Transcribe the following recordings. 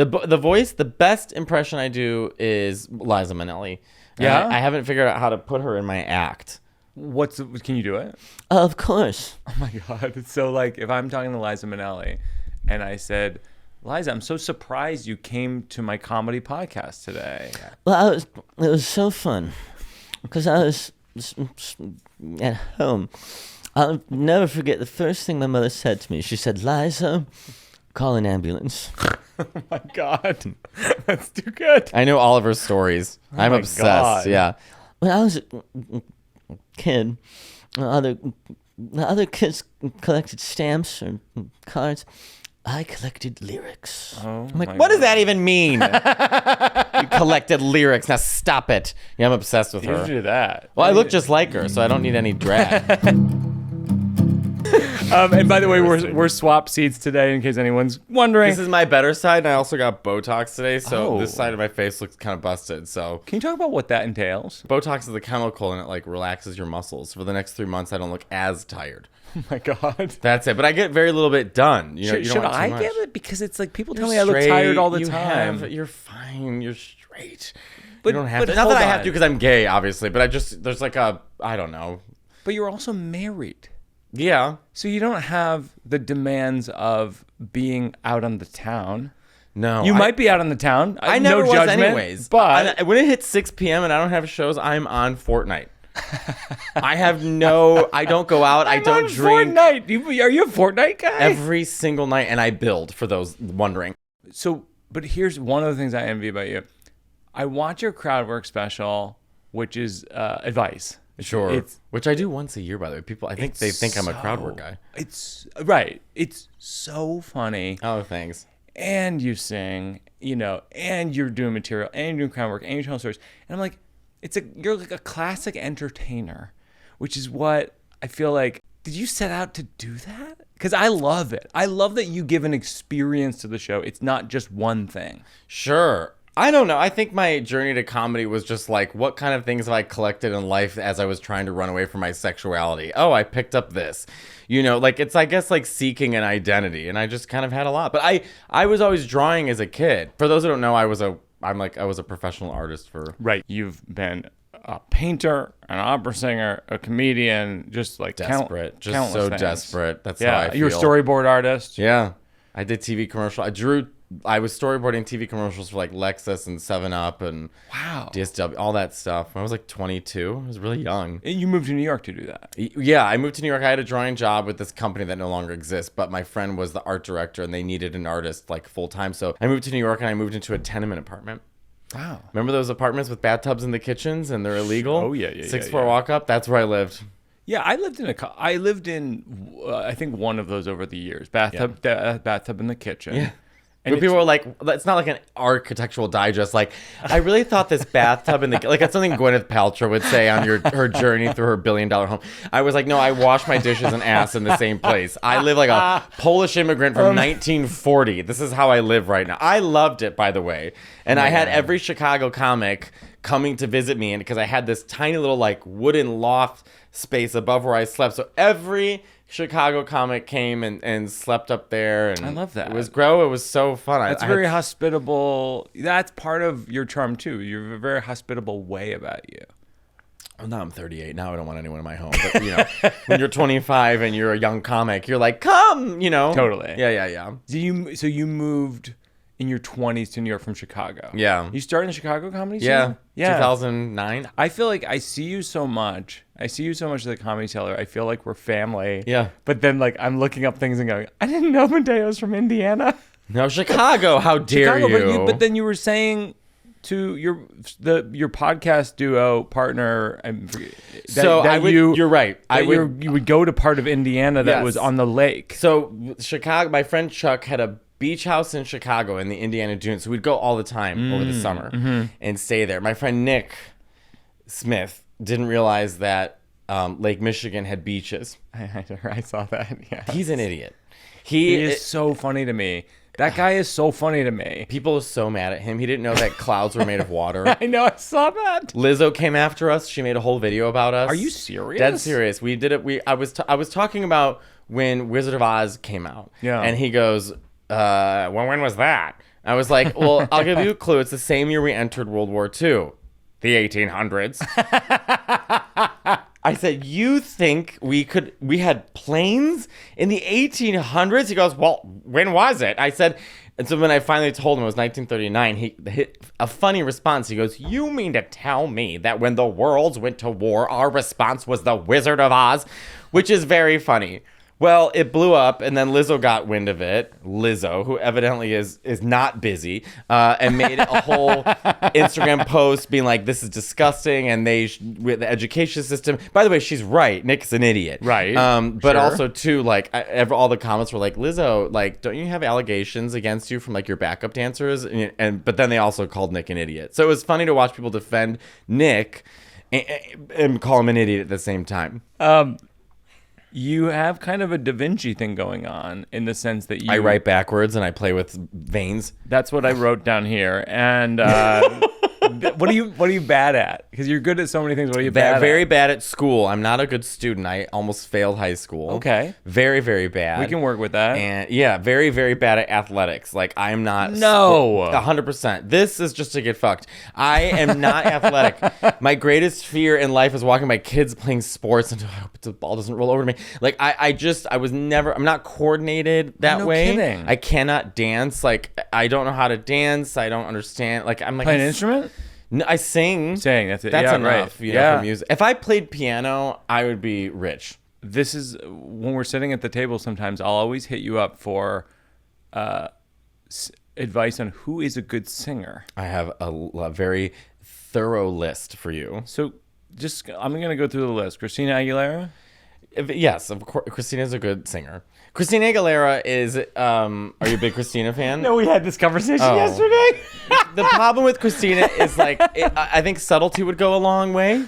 The voice, the best impression I do is Liza Minelli. Yeah? I haven't figured out how to put her in my act. Can you do it? Of course. Oh my God. It's so like if I'm talking to Liza Minelli and I said, Liza, I'm so surprised you came to my comedy podcast today. Well, it was so fun because I was at home. I'll never forget the first thing my mother said to me. She said, Liza, call an ambulance. Oh my God. That's too good. I know all of her stories. I'm obsessed. God. Yeah. When I was a kid, other kids collected stamps or cards. I collected lyrics. Oh, I'm like, what does that even mean? You collected lyrics. Now stop it. Yeah, I'm obsessed with You her. do that. Well, I look just like her, so I don't need any drag. And by the way, we're swap seats today in case anyone's wondering. This is my better side, and I also got Botox today, so Oh. this side of my face looks kind of busted. So Can you talk about what that entails? Botox is a chemical, and it like relaxes your muscles. For the next 3 months, I don't look as tired. Oh my God. That's it. But I get very little bit done. You know, you Should don't want too I much. get it? Because it's like people tell You're me I look straight, tired all the you time. You're fine. You're straight. But- you don't have but to. Not that I hold have on. to because I'm gay, obviously. But there's like I don't know. But you're also married. Yeah. So you don't have the demands of being out on the town. No. You might be out on the town. I never no was judgment, anyways. But when it hits 6 p.m. and I don't have shows, I'm on Fortnite. I don't go out. I don't drink. Fortnite. Are you a Fortnite guy? Every single night, and I build, for those wondering. So, but here's one of the things I envy about you. I watch your crowd work special, which is advice. Sure. Which I do once a year, by the way. People, I think they think I'm a crowd work guy. It's right. It's so funny. Oh, thanks. And you sing, and you're doing material, and you're doing crowd work, and you're telling stories. And I'm like, you're like a classic entertainer, which is what I feel like. Did you set out to do that? Because I love it. I love that you give an experience to the show. It's not just one thing. Sure. I don't know. I think my journey to comedy was just like, what kind of things have I collected in life as I was trying to run away from my sexuality? Oh, I picked up this. It's, I guess, like seeking an identity. And I just kind of had a lot. But I was always drawing as a kid. For those who don't know, I was a professional artist for... Right. You've been a painter, an opera singer, a comedian, just like desperate. Just so things. Desperate. That's how I feel. You're a storyboard artist. Yeah. I did TV commercial. I was storyboarding TV commercials for like Lexus and 7-Up and DSW, all that stuff. When I was like 22. I was really young. And you moved to New York to do that. Yeah, I moved to New York. I had a drawing job with this company that no longer exists, but my friend was the art director and they needed an artist like full time. So I moved to New York and I moved into a tenement apartment. Wow. Remember those apartments with bathtubs in the kitchens and they're illegal? Oh, yeah. 6-floor walk up? That's where I lived. Yeah, I lived in I think one of those over the years. Bathtub in the kitchen. Yeah. And But people were like, it's not like an architectural digest. Like, I really thought this bathtub in the... Like, it's something Gwyneth Paltrow would say on her journey through her $1 billion home. I was like, no, I wash my dishes and ass in the same place. I live like a Polish immigrant from 1940. This is how I live right now. I loved it, by the way. And I had every Chicago comic coming to visit me, and because I had this tiny little, like, wooden loft space above where I slept. So every... Chicago comic came and slept up there, and I love that. It was so fun. That's very hospitable. That's part of your charm too. You have a very hospitable way about you. Well, now I'm 38. Now I don't want anyone in my home. But when you're 25 and you're a young comic, you're like, come, Totally. Yeah. So you moved in your 20s to New York from Chicago. Yeah. You started in the Chicago comedy scene? Yeah. 2009. I feel like I see you so much. As a comedy seller. I feel like we're family. Yeah. But then like I'm looking up things and going, I didn't know Matteo's from Indiana. No, Chicago. How dare you? But then you were saying to your podcast duo partner. You're right. You would go to part of Indiana that was on the lake. So Chicago. My friend Chuck had a beach house in Chicago in the Indiana Dunes. So we'd go all the time over the summer and stay there. My friend Nick Smith didn't realize that Lake Michigan had beaches. I saw that. Yeah, he's an idiot. He is so funny to me. That guy is so funny to me. People are so mad at him. He didn't know that clouds were made of water. I know. I saw that. Lizzo came after us. She made a whole video about us. Are you serious? Dead serious. We did it. I was talking about when Wizard of Oz came out. Yeah. And he goes, when was that? I was like, well, I'll give you a clue. It's the same year we entered World War II, the 1800s. I said, you think we had planes in the 1800s? He goes, well, when was it? I said, and so when I finally told him it was 1939, he hit a funny response. He goes, you mean to tell me that when the worlds went to war, our response was the Wizard of Oz? Which is very funny. Well, it blew up, and then Lizzo got wind of it. Lizzo, who evidently is not busy, and made a whole Instagram post being like, this is disgusting, and with the education system. By the way, she's right. Nick's an idiot. Right. But Sure. also, too, like, all the comments were like, Lizzo, like, don't you have allegations against you from, like, your backup dancers? But then they also called Nick an idiot. So it was funny to watch people defend Nick and call him an idiot at the same time. You have kind of a Da Vinci thing going on in the sense that I write backwards and I play with veins. That's what I wrote down here. And what are you bad at? Because you're good at so many things. What are you bad at? Very bad at school. I'm not a good student. I almost failed high school. Okay. Very, very bad. We can work with that. And yeah, very, very bad at athletics. Like, I'm not. No. 100%. This is just to get fucked. I am not athletic. My greatest fear in life is watching my kids playing sports and I hope the ball doesn't roll over to me. Like, I'm not coordinated that No way. kidding. I cannot dance. Like, I don't know how to dance. I don't understand. Like, I'm like. Play an instrument? No, I sing. Saying that's it. That's Yeah, enough, right. you know, for music. If I played piano, I would be rich. This is when we're sitting at the table. Sometimes I'll always hit you up for advice on who is a good singer. I have a very thorough list for you. So I'm gonna go through the list. Christina Aguilera. Yes, of course. Christina's a good singer. Christina Aguilera is. Are you a big Christina fan? No, we had this conversation Oh. yesterday. The problem with Christina is like, I think subtlety would go a long way.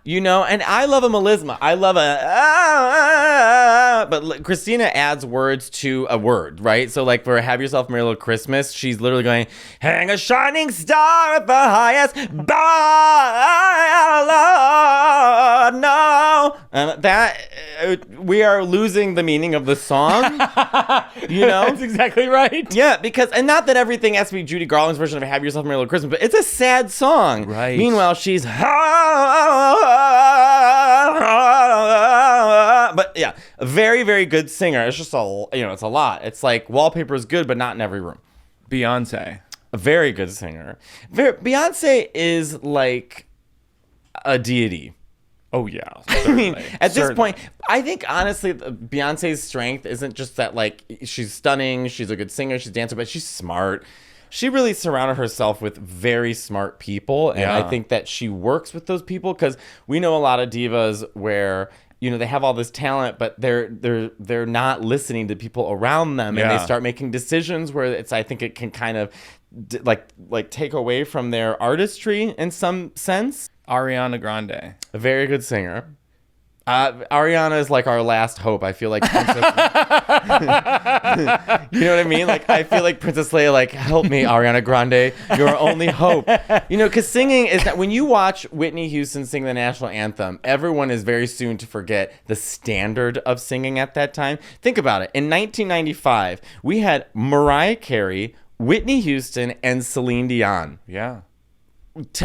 You know, and I love a melisma. I love but Christina adds words to a word, right? So like for Have Yourself a Merry Little Christmas, she's literally going, hang a shining star at the highest bar, Lord, no. We are losing the meaning of the song, you know? That's exactly right. Yeah, because, and not that everything has to be Judy Garland's version of Have Yourself a Merry Little Christmas, but it's a sad song. Right. Meanwhile, she's, but yeah, a very, very good singer. It's just it's a lot. It's like Wallpaper is good, but not in every room. Beyonce. A very good singer. Beyonce is like a deity. Oh yeah. I mean, at this Certainly. point, I think honestly, Beyonce's strength isn't just that like she's stunning, she's a good singer, she's a dancer, but she's smart. She really surrounded herself with very smart people, and Yeah. I think that she works with those people because we know a lot of divas where they have all this talent, but they're not listening to people around them, and Yeah. they start making decisions where I think it can kind of like take away from their artistry in some sense. Ariana Grande. A very good singer. Ariana is like our last hope. I feel like Princess... You know what I mean? Like, I feel like Princess Leia, like, help me, Ariana Grande. You're our only hope. Because singing is that when you watch Whitney Houston sing the national anthem, everyone is very soon to forget the standard of singing at that time. Think about it. In 1995, we had Mariah Carey, Whitney Houston, and Celine Dion. Yeah.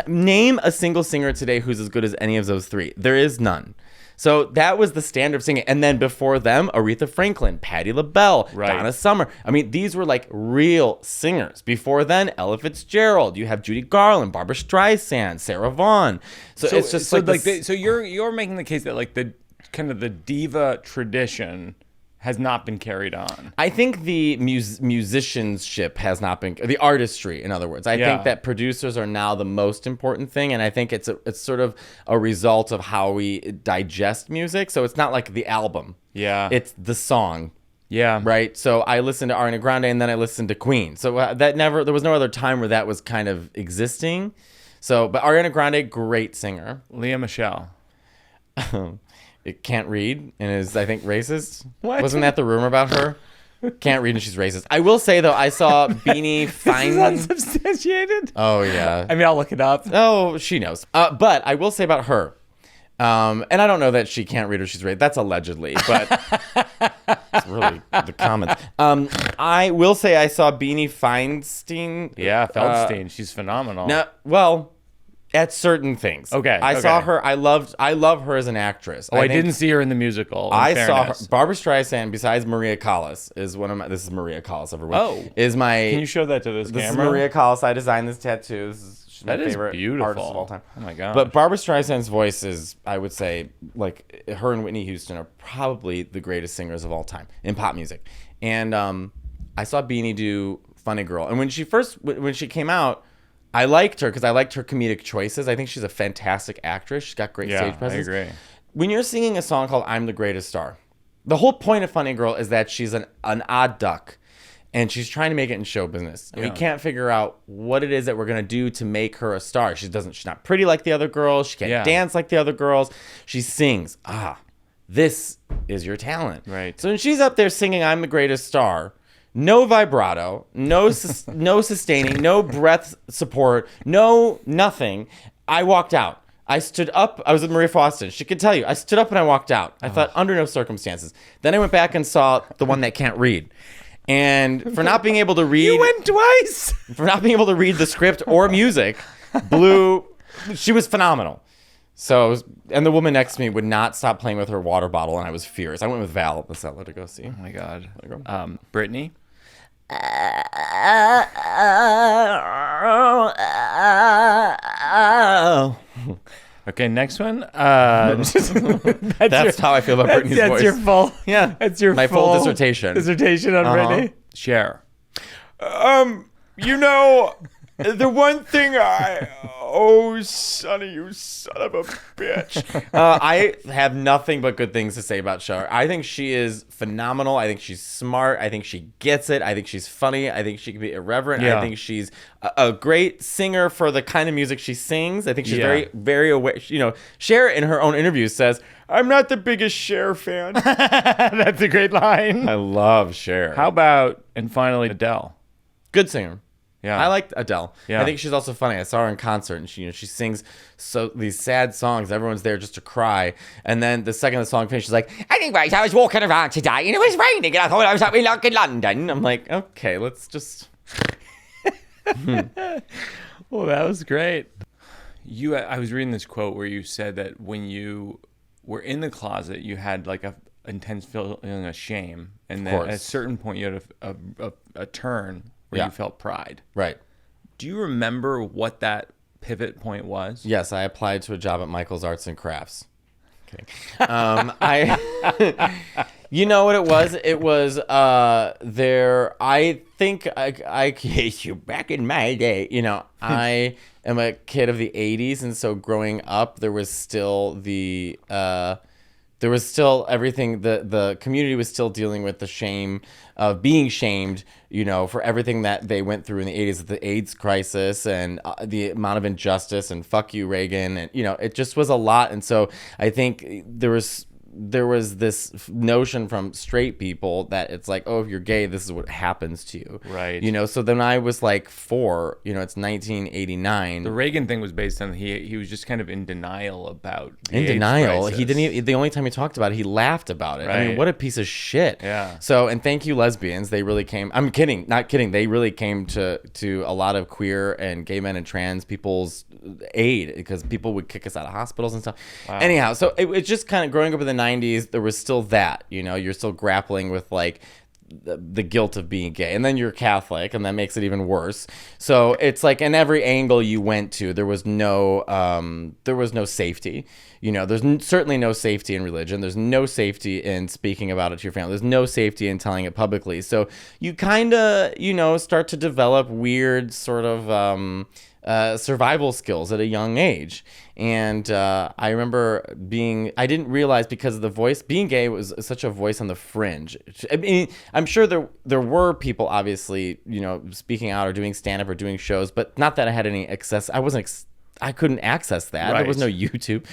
Name a single singer today who's as good as any of those three. There is none. So that was the standard of singing. And then before them, Aretha Franklin, Patti LaBelle, Right. Donna Summer. I mean, these were like real singers. Before then, Ella Fitzgerald. You have Judy Garland, Barbara Streisand, Sarah Vaughan. So it's just so like, so you're making the case that like the kind of the diva tradition has not been carried on. I think the musicianship has not been, the artistry, in other words. I Yeah. think that producers are now the most important thing, and I think it's sort of a result of how we digest music. So it's not like the album. Yeah. It's the song. Yeah. Right? So I listened to Ariana Grande, and then I listened to Queen. So there was no other time where that was kind of existing. So, but Ariana Grande, great singer. Leah Michelle. It can't read and is, I think, racist. What? Wasn't that the rumor about her? Can't read and she's racist. I will say, though, I saw Beanie Is Fein. unsubstantiated? Oh, yeah. I mean, I'll look it up. Oh, she knows. But I will say about her, And I don't know that she can't read or she's right. That's allegedly, but it's really the comments. I will say I saw Beanie Feinstein. Yeah, Feldstein. She's phenomenal. No, well, at certain things. Okay, I saw her. I love her as an actress. I didn't see her in the musical. I saw her. Barbara Streisand, besides Maria Callas, is one of my. This is Maria Callas, everyone. Oh, is my. Can you show that to this camera? This is Maria Callas. I designed this tattoo. She's my That is favorite beautiful. artist of all time. Oh my god! But Barbara Streisand's voice is, I would say, like her and Whitney Houston are probably the greatest singers of all time in pop music. And I saw Beanie do "Funny Girl," and when she came out, I liked her because I liked her comedic choices. I think she's a fantastic actress. She's got great stage presence. I agree. When you're singing a song called "I'm the Greatest Star," the whole point of "Funny Girl" is that she's an odd duck. And she's trying to make it in show business. And we can't figure out what it is that we're going to do to make her a star. She's not pretty like the other girls. She can't dance like the other girls. She sings. This is your talent. Right. So when she's up there singing "I'm the Greatest Star," no vibrato, no sustaining, no breath support, no nothing. I walked out. I stood up. I was with Maria Foston. She could tell you. I stood up and I walked out. I thought, under no circumstances. Then I went back and saw the one that can't read. And for not being able to read... You went twice! For not being able to read the script or music, she was phenomenal. So, and the woman next to me would not stop playing with her water bottle, and I was furious. I went with Val at the cellar to go see. Oh my God. Brittany? Okay, next one. That's how I feel about Brittany's voice. That's your full. Yeah, that's your full dissertation. Dissertation on Brittany. Cher. The one thing Sonny, you son of a bitch. I have nothing but good things to say about Cher. I think she is phenomenal. I think she's smart. I think she gets it. I think she's funny. I think she can be irreverent. Yeah. I think she's a great singer for the kind of music she sings. I think she's very, very aware. Cher in her own interviews says, "I'm not the biggest Cher fan." That's a great line. I love Cher. How about, and finally, Adele? Good singer. Yeah, I liked Adele. Yeah. I think she's also funny. I saw her in concert, and she sings these sad songs. Everyone's there just to cry, and then the second the song finishes, she's like, "Anyways, I was walking around today, and it was raining, and I thought I was up in London." I'm like, okay, let's just. Well, that was great. I was reading this quote where you said that when you were in the closet, you had like a intense feeling of shame, and then at a certain point, you had a turn where you felt pride. Right. Do you remember what that pivot point was? Yes, I applied to a job at Michael's Arts and Crafts. Kidding. You know what it was? It was I think I you back in my day. I am a kid of the 80s, and so growing up, there was still everything. The community was still dealing with the shame of being shamed, for everything that they went through in the 80s, the AIDS crisis and the amount of injustice and fuck you, Reagan. And, it just was a lot. And so I think there was this notion from straight people that it's like, oh, if you're gay, this is what happens to you. Right. So then I was like 4, it's 1989. The Reagan thing was based on he was just kind of in denial about the In AIDS denial. crisis. He didn't even, the only time he talked about it, he laughed about it. I mean, Right. what a piece of shit. Yeah. So, and thank you, lesbians. They really came, I'm kidding, not kidding. They really came to a lot of queer and gay men and trans people's aid because people would kick us out of hospitals and stuff. Wow. Anyhow, so it's just kind of growing up in the 90s, there was still that, you're still grappling with like the guilt of being gay, and then you're Catholic, and that makes it even worse. So it's like in every angle you went to, there was no safety. There's certainly no safety in religion. There's no safety in speaking about it to your family. There's no safety in telling it publicly. So you kind of, start to develop weird sort of survival skills at a young age. And I remember I didn't realize because of the voice, being gay was such a voice on the fringe. I mean, I'm sure there were people obviously, speaking out or doing stand-up or doing shows, but not that I had any access. I couldn't access that. Right. There was no YouTube.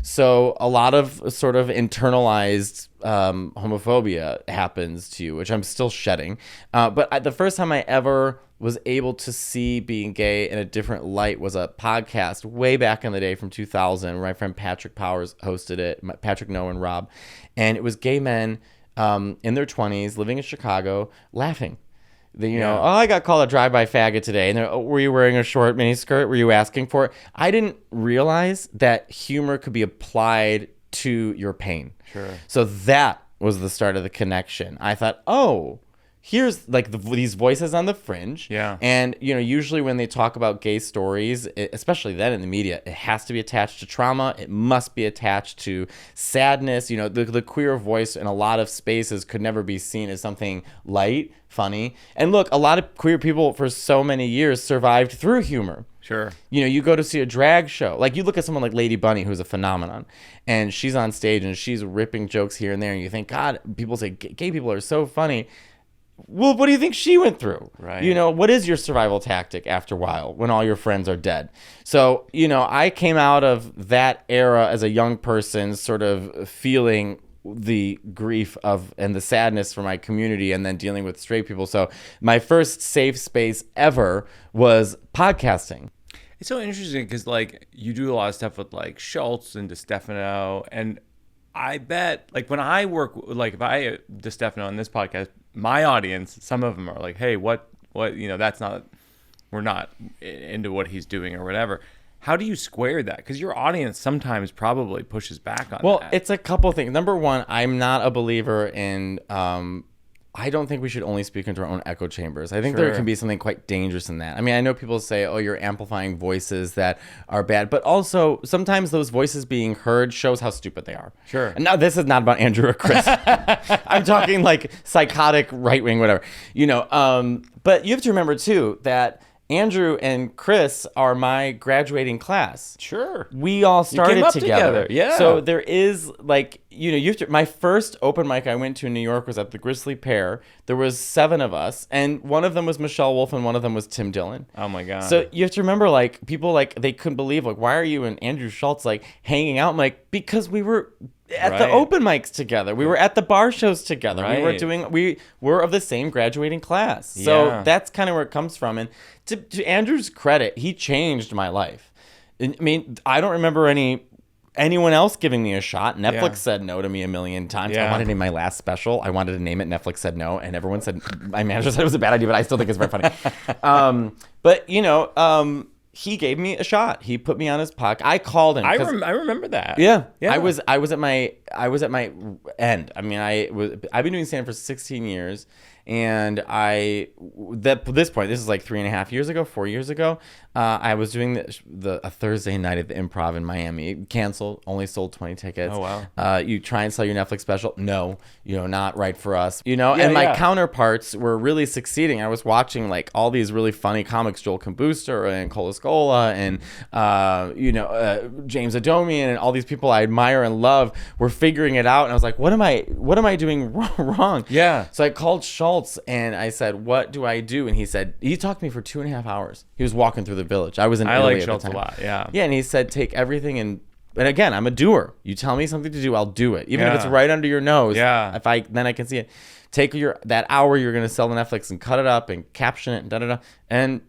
So a lot of sort of internalized homophobia happens to you, which I'm still shedding. But the first time I ever was able to see being gay in a different light was a podcast way back in the day from 2000. My friend Patrick Powers hosted it, Patrick, Noah, and Rob. And it was gay men in their 20s living in Chicago laughing. Oh, I got called a drive-by faggot today. And were you wearing a short miniskirt? Were you asking for it? I didn't realize that humor could be applied to your pain. Sure. So that was the start of the connection. I thought, oh, here's like these voices on the fringe. Yeah. And, usually when they talk about gay stories, especially then in the media, it has to be attached to trauma. It must be attached to sadness. The queer voice in a lot of spaces could never be seen as something light, funny. And look, a lot of queer people for so many years survived through humor. Sure. You go to see a drag show. Like, you look at someone like Lady Bunny, who's a phenomenon, and she's on stage and she's ripping jokes here and there, and you think, God, people say gay people are so funny. Well, what do you think she went through? Right. What is your survival tactic after a while when all your friends are dead? So, I came out of that era as a young person sort of feeling the grief and the sadness for my community and then dealing with straight people. So my first safe space ever was podcasting. It's so interesting because, like, you do a lot of stuff with, like, Schultz and DeStefano, and I bet, like, when I work, like, if I DeStefano on this podcast, my audience, some of them are like, hey, what, that's not, we're not into what he's doing or whatever. How do you square that? Because your audience sometimes probably pushes back on that. Well, it's a couple things. Number one, I'm not a believer in, I don't think we should only speak into our own echo chambers. I think there can be something quite dangerous in that. I mean, I know people say, oh, you're amplifying voices that are bad, but also sometimes those voices being heard shows how stupid they are. Sure. And now this is not about Andrew or Chris. I'm talking like psychotic right wing, whatever, but you have to remember too, that Andrew and Chris are my graduating class. Sure. We all started together. Yeah. So there is like, you have to, my first open mic I went to in New York was at the Grizzly Pear. There was 7 of us, and one of them was Michelle Wolf and one of them was Tim Dillon. Oh my God. So you have to remember, like, people, like, they couldn't believe, like, why are you and Andrew Schultz, like, hanging out? I'm like, because we were at the open mics together. We were at the bar shows together. Right. We were of the same graduating class. So that's kind of where it comes from. And to Andrew's credit, he changed my life. I mean, I don't remember anyone else giving me a shot. Netflix said no to me a million times. I wanted to name my last special. I wanted to name it. Netflix said no. And everyone said, my manager said it was a bad idea, but I still think it's very funny. But, he gave me a shot. He put me on his podcast. I called him. I remember that. Yeah. I was at my end. I mean, I've been doing stand-up for 16 years. And at this point, this is like 4 years ago, I was doing a Thursday night at the Improv in Miami. Canceled, only sold 20 tickets. Oh, wow. You try and sell your Netflix special. No, not right for us. And my counterparts were really succeeding. I was watching like all these really funny comics, Joel Booster and Colascola and, James Adomian and all these people I admire and love were figuring it out. And I was like, what am I doing wrong? Yeah. So I called Schultz and I said, what do I do? And he said, he talked to me for 2.5 hours. He was walking through the village. I was in Italy like at Schultz the time. a lot. Yeah. Yeah. And he said, take everything and again, I'm a doer. You tell me something to do, I'll do it. Even if it's right under your nose. Yeah. Then I can see it. Take that hour you're going to sell to Netflix and cut it up and caption it and da-da-da. And,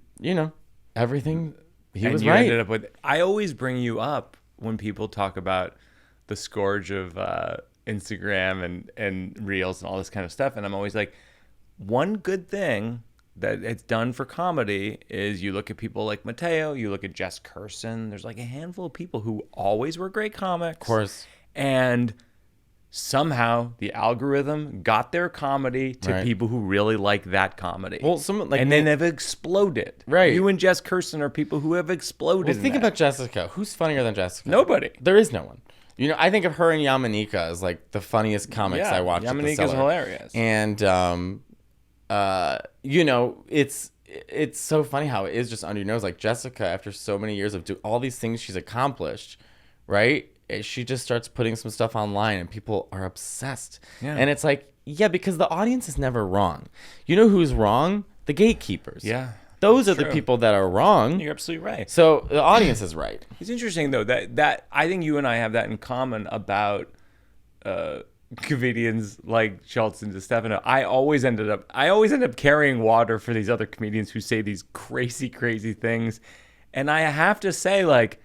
everything, he was right. Ended up with, I always bring you up when people talk about the scourge of Instagram and Reels and all this kind of stuff. And I'm always like, one good thing that it's done for comedy is you look at people like Matteo, you look at Jess Curson. There's like a handful of people who always were great comics. Of course. And somehow the algorithm got their comedy to people who really like that comedy. Well, and then they've exploded. Right. You and Jess Curson are people who have exploded. Well, think about Jessica. Who's funnier than Jessica? Nobody. There is no one. I think of her and Yamanika as like the funniest comics I watched. Yamanika's hilarious. And it's so funny how it is just under your nose. Like Jessica, after so many years of doing all these things she's accomplished, right? She just starts putting some stuff online and people are obsessed. Yeah. And it's like, because the audience is never wrong. You know who's wrong? The gatekeepers. Yeah. Those are the people that are wrong. You're absolutely right. So the audience is right. It's interesting though that I think you and I have that in common about comedians like Schultz and DeStefano, I always end up carrying water for these other comedians who say these crazy, crazy things. And I have to say, like,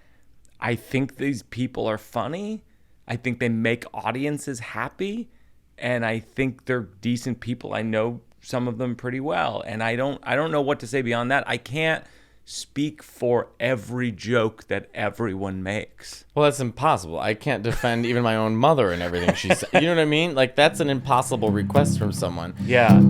I think these people are funny. I think they make audiences happy. And I think they're decent people. I know some of them pretty well. And I don't know what to say beyond that. I can't speak for every joke that everyone makes. Well, that's impossible. I can't defend even my own mother and everything she said. You know what I mean? Like, that's an impossible request from someone. Yeah.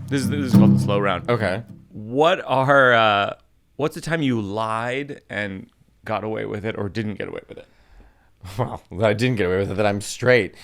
This is called the slow round. Okay. What's the time you lied and got away with it or didn't get away with it? Well, I didn't get away with it, that I'm straight.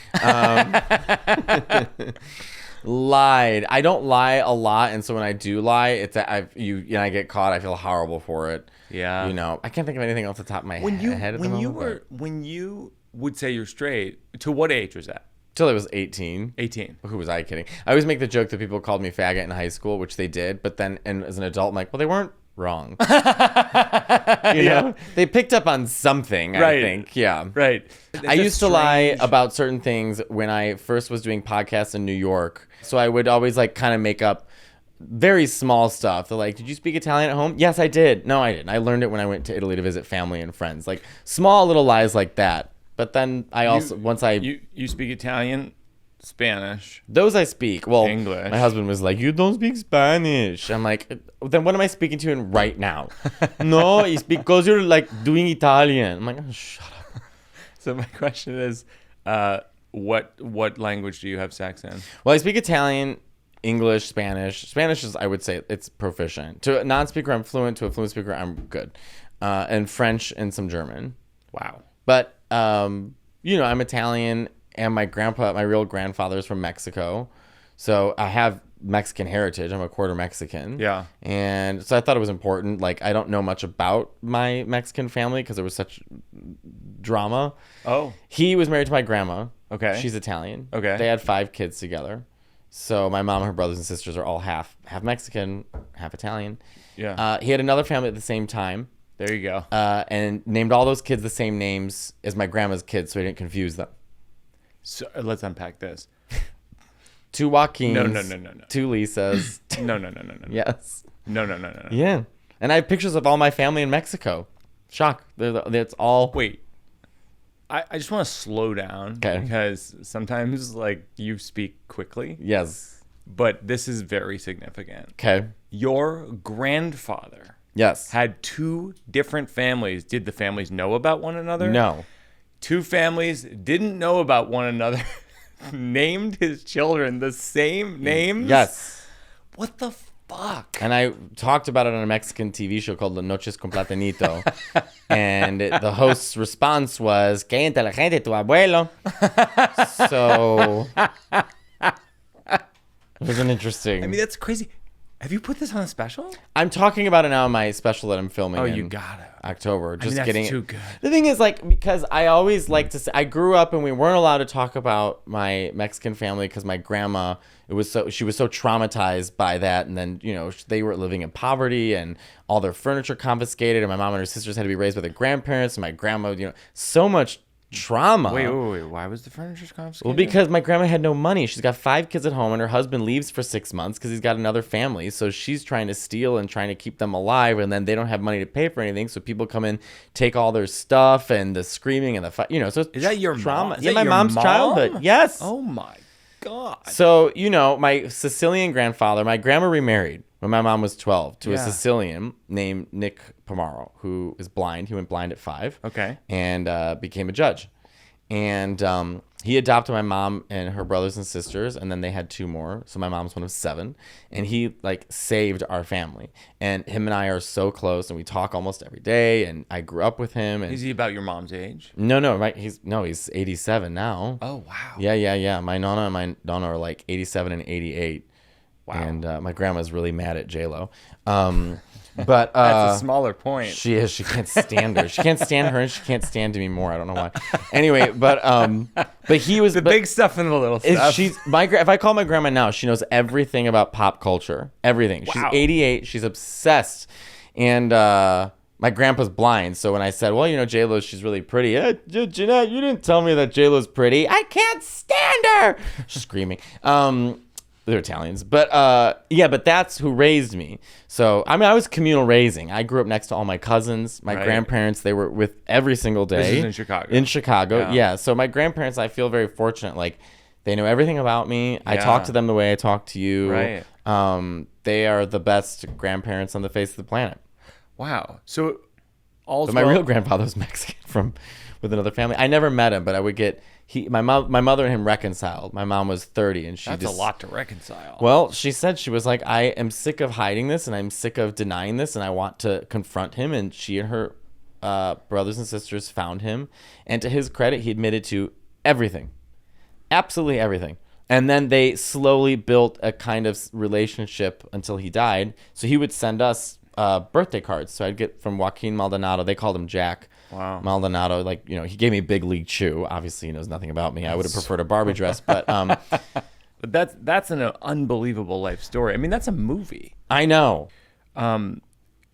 Lied. I don't lie a lot, and so when I do lie, it's that I get caught. I feel horrible for it. Yeah. You know, I can't think of anything off the top of my head at the moment. When you would say you're straight, to what age was that? Till I was 18. 18. Who was I kidding? I always make the joke that people called me faggot in high school, which they did, but then, and as an adult, I'm like, well, they weren't wrong. You know, they picked up on something, I think. Yeah. Right. I used to lie about certain things when I first was doing podcasts in New York. So I would always like kind of make up very small stuff. They're like, did you speak Italian at home? Yes, I did. No, I didn't. I learned it when I went to Italy to visit family and friends. Like small little lies like that. But then I also, You speak Italian, Spanish. Those I speak. Well, English. My husband was like, you don't speak Spanish. I'm like, then what am I speaking to you in right now? No, it's because you're like doing Italian. I'm like, oh, shut up. So my question is, what language do you have sex in? Well, I speak Italian, English, Spanish. Spanish is, I would say, it's proficient. To a non-speaker, I'm fluent. To a fluent speaker, I'm good. And French and some German. Wow. But, you know, I'm Italian, and my real grandfather is from Mexico. So I have Mexican heritage. I'm a quarter Mexican. Yeah. And so I thought it was important. Like, I don't know much about my Mexican family because there was such drama. Oh. He was married to my grandma. Okay. She's Italian. Okay. They had 5 kids together. So my mom and her brothers and sisters are all half Mexican, half Italian. Yeah. He had another family at the same time. There you go. And named all those kids the same names as my grandma's kids so he didn't confuse them. So let's unpack this. 2 Joaquins. No. 2 Lisas. No. Yes. No. Yeah. And I have pictures of all my family in Mexico. Shock. It's all... Wait. I just want to slow down. Okay. Because sometimes, like, you speak quickly. Yes. But this is very significant. Okay. Your grandfather... Yes. Had 2 different families. Did the families know about one another? No. 2 families didn't know about one another. Named his children the same names? Yes. What the fuck? And I talked about it on a Mexican TV show called Las Noches con Platanito. And the host's response was, "Qué inteligente tu abuelo." So it was an interesting... I mean, that's crazy. Have you put this on a special? I'm talking about it now in my special that I'm filming. Oh, in you got it. October. Just that's getting too it. good. The thing is, like, because I always like to say, I grew up and we weren't allowed to talk about my Mexican family because my grandma, she was so traumatized by that, and then they were living in poverty and all their furniture confiscated, and my mom and her sisters had to be raised by their grandparents, and my grandma, so much trauma. Wait. Why was the furniture confiscated? Well, because my grandma had no money. She's got 5 kids at home, and her husband leaves for 6 months because he's got another family. So she's trying to steal and trying to keep them alive, and then they don't have money to pay for anything. So people come in, take all their stuff, and the screaming and the fight. So it's is that your trauma? Mom? Is yeah, that my your mom's mom? childhood. Yes. Oh my God. So my Sicilian grandfather, my grandma remarried when my mom was 12 to a Sicilian named Nick Pomaro, who is blind. He went blind at 5. Okay. And became a judge. And he adopted my mom and her brothers and sisters, and then they had 2 more. So my mom's one of 7, and he saved our family. And him and I are so close, and we talk almost every day. And I grew up with him. And is he about your mom's age? No, right? He's 87 now. Oh wow. Yeah. My nonna and my nonna are 87 and 88. Wow. And my grandma's really mad at J-Lo. But that's a smaller point. She is. She can't stand her. She can't stand her, and she can't stand me more. I don't know why. Anyway, but he was the big stuff and the little stuff. If I call my grandma now, she knows everything about pop culture. Everything. She's 88. She's obsessed. And my my grandpa's blind. So when I said, well, J-Lo, she's really pretty. Jeanette, you didn't tell me that J-Lo's pretty. I can't stand her. Screaming. They're Italians. But but that's who raised me. So, I mean, I was communal raising. I grew up next to all my cousins. My grandparents, they were with every single day. This is in Chicago. In Chicago, yeah. So my grandparents, I feel very fortunate. Like, they know everything about me. I talk to them the way I talk to you. Right. They are the best grandparents on the face of the planet. Wow. So, also, but my real grandfather was Mexican with another family. I never met him, but I would get my mother and him reconciled. My mom was 30, and that's a lot to reconcile. Well, she said, she was like, I am sick of hiding this, and I'm sick of denying this, and I want to confront him. And she and her brothers and sisters found him, and to his credit, he admitted to everything, absolutely everything. And then they slowly built a kind of relationship until he died. So he would send us birthday cards. So I'd get from Joaquin Maldonado. They called him Jack. Wow. Maldonado, like, he gave me a big league chew. Obviously, he knows nothing about me. I would have preferred a Barbie dress, but but that's an unbelievable life story. I mean, that's a movie. I know. Can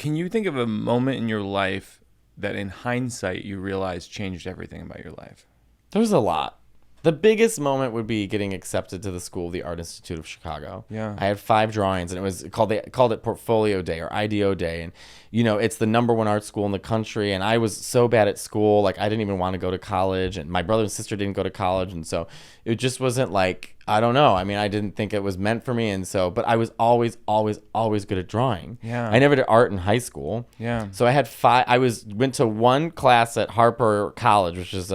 you think of a moment in your life that, in hindsight, you realize changed everything about your life? There's a lot. The biggest moment would be getting accepted to the school, the Art Institute of Chicago. Yeah. I had 5 drawings, and it was they called it Portfolio Day or IDO Day. And, it's the #1 art school in the country. And I was so bad at school. Like, I didn't even want to go to college. And my brother and sister didn't go to college. And so it just wasn't like, I don't know. I mean, I didn't think it was meant for me. And so, but I was always, always, always good at drawing. Yeah. I never did art in high school. Yeah. So I had 5. Went to one class at Harper College, which is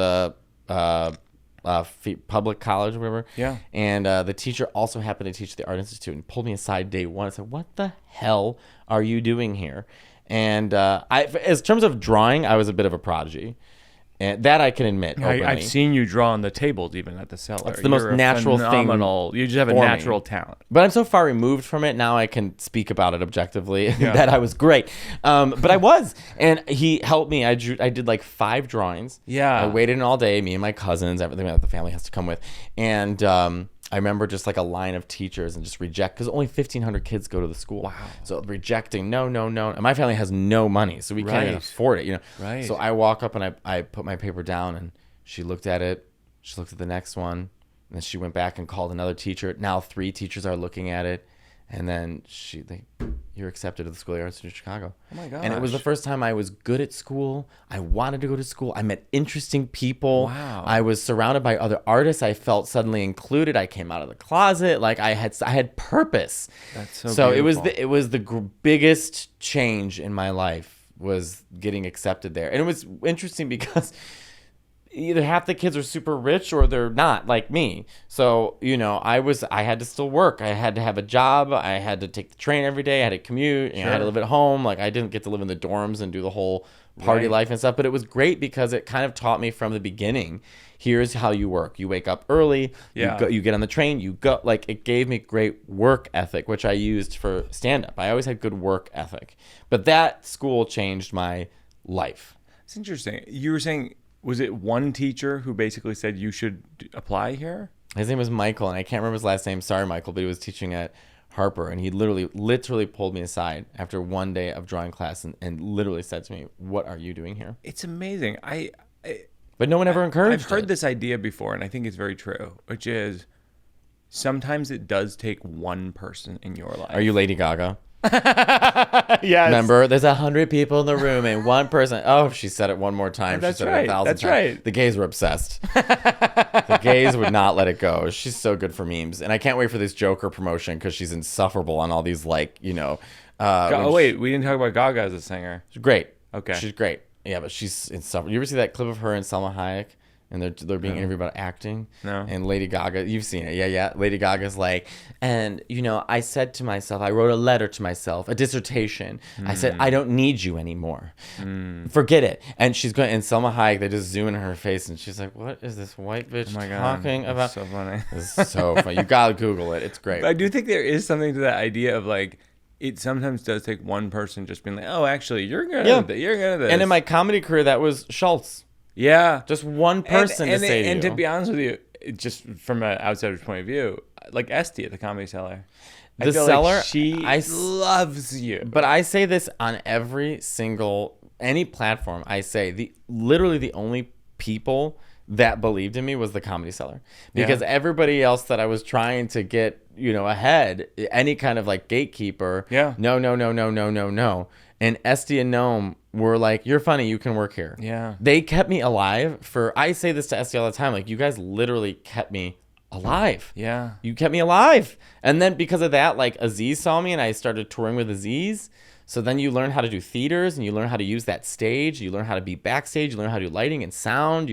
public college or whatever. Yeah. And the teacher also happened to teach at the Art Institute and pulled me aside day one. I said, what the hell are you doing here? And as terms of drawing, I was a bit of a prodigy. And that I can admit openly. I've seen you draw on the tables, even at the cellar. It's the most natural thing. You just have a natural talent. But I'm so far removed from it now. I can speak about it objectively that I was great. But I was, and he helped me. I did like 5 drawings. Yeah. I waited in all day. Me and my cousins, everything that the family has to come with, and I remember just like a line of teachers and just reject, because only 1,500 kids go to the school. Wow. So rejecting, no. And my family has no money, so we can't even afford it, Right. So I walk up and I put my paper down, and she looked at it. She looked at the next one, and then she went back and called another teacher. Now 3 teachers are looking at it, and then you're accepted to the School of the Arts in Chicago. Oh my gosh. And it was the first time I was good at school. I wanted to go to school. I met interesting people. Wow. I was surrounded by other artists. I felt suddenly included. I came out of the closet. Like I had purpose. That's so beautiful. beautiful. It was the biggest change in my life, was getting accepted there. And it was interesting because either half the kids are super rich or they're not, like me. So, I had to still work. I had to have a job. I had to take the train every day. I had to commute. I had to live at home. Like, I didn't get to live in the dorms and do the whole party life and stuff. But it was great because it kind of taught me from the beginning, here's how you work. You wake up early. Yeah. You get on the train. You go. Like, it gave me great work ethic, which I used for stand-up. I always had good work ethic. But that school changed my life. It's interesting. You were saying, was it one teacher who basically said you should apply here? His name was Michael, and I can't remember his last name. Sorry, Michael, but he was teaching at Harper, and he literally pulled me aside after one day of drawing class and literally said to me, "What are you doing here?" It's amazing. But no one ever encouraged I've heard it. this idea before, and I think it's very true, which is sometimes it does take one person in your life. Are you Lady Gaga? Yes. Remember, there's 100 people in the room and one person. Oh, she said it one more time. That's she said right. it 1,000 That's times. right. The gays were obsessed. The gays would not let it go. She's so good for memes, and I can't wait for this Joker promotion because she's insufferable on all these oh wait, we didn't talk about Gaga as a singer. she's great. Okay. She's great. Yeah, but she's insufferable. You ever see that clip of her and Salma Hayek? And they're being interviewed about acting. No. And Lady Gaga, you've seen it. Yeah. Lady Gaga's like, and, I said to myself, I wrote a letter to myself, a dissertation. I said, I don't need you anymore. Forget it. And she's going, and Salma Hayek, they just zoom in her face, and she's like, what is this white bitch talking about? So funny. It's so funny. You got to Google it. It's great. But I do think there is something to that idea of like, it sometimes does take one person just being like, oh, actually, you're good at this. You're good at this. And in my comedy career, that was Schultz. Yeah. Just one person to say to you. And to be honest with you, just from an outsider's point of view, like Esty at the Comedy Cellar. The Cellar, she loves you. But I say this on every single, any platform, I say literally the only people that believed in me was the Comedy Cellar, because everybody else that I was trying to get, ahead, any kind of like gatekeeper, no. And Esty and Gnome were like, you're funny, you can work here. Yeah. They kept me alive I say this to Esty all the time, like, you guys literally kept me alive. Yeah. You kept me alive. And then because of that, like, Aziz saw me and I started touring with Aziz. So then you learn how to do theaters and you learn how to use that stage. You learn how to be backstage. You learn how to do lighting and sound.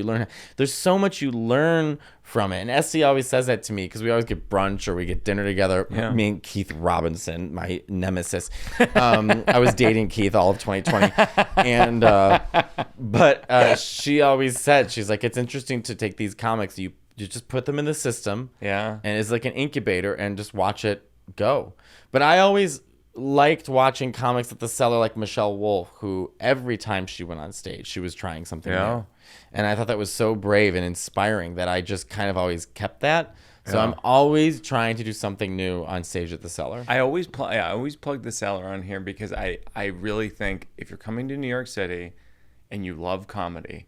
There's so much you learn from it. And Esty always says that to me because we always get brunch or we get dinner together. Yeah. Me and Keith Robinson, my nemesis. I was dating Keith all of 2020. And, but she always said, she's like, it's interesting to take these comics, you just put them in the system. Yeah. And it's like an incubator and just watch it go. But I always liked watching comics at the Cellar, like Michelle Wolf, who every time she went on stage, she was trying something new. And I thought that was so brave and inspiring that I just kind of always kept that. So I'm always trying to do something new on stage at the Cellar. I always plug the Cellar on here because I really think if you're coming to New York City and you love comedy,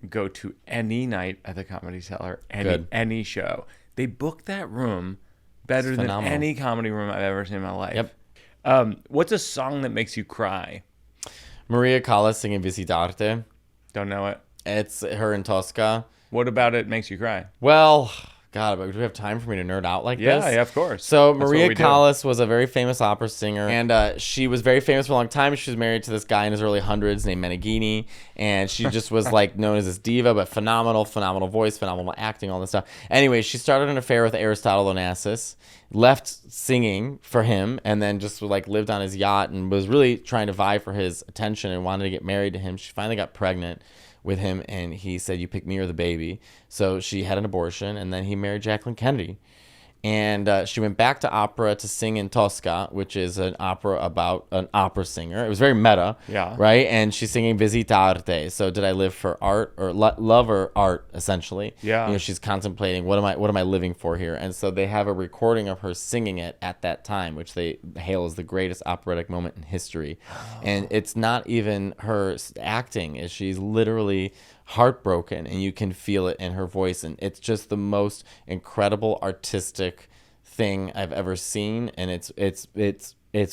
go to any night at the Comedy Cellar, any show. They book that room better than any comedy room I've ever seen in my life. Yep. What's a song that makes you cry? Maria Callas singing Visitarte. Don't know it. It's her in Tosca. What about it makes you cry? Well, God, do we have time for me to nerd out like this? Yeah, of course. So Maria Callas was a very famous opera singer, and she was very famous for a long time. She was married to this guy in his early hundreds named Meneghini, and she just was like known as this diva, but phenomenal voice, phenomenal acting, all this stuff. Anyway, she started an affair with Aristotle Onassis, left singing for him, and then just like lived on his yacht and was really trying to vie for his attention and wanted to get married to him. She finally got pregnant with him, and he said, you pick me or the baby. So she had an abortion, and then he married Jacqueline Kennedy. And she went back to opera to sing in Tosca, which is an opera about an opera singer. It was very meta, right? And she's singing Visitarte. So did I live for art or love or art, essentially? Yeah. She's contemplating, what am I living for here? And so they have a recording of her singing it at that time, which they hail as the greatest operatic moment in history. And it's not even her acting. She's literally heartbroken, and you can feel it in her voice, and it's just the most incredible artistic thing I've ever seen. And it's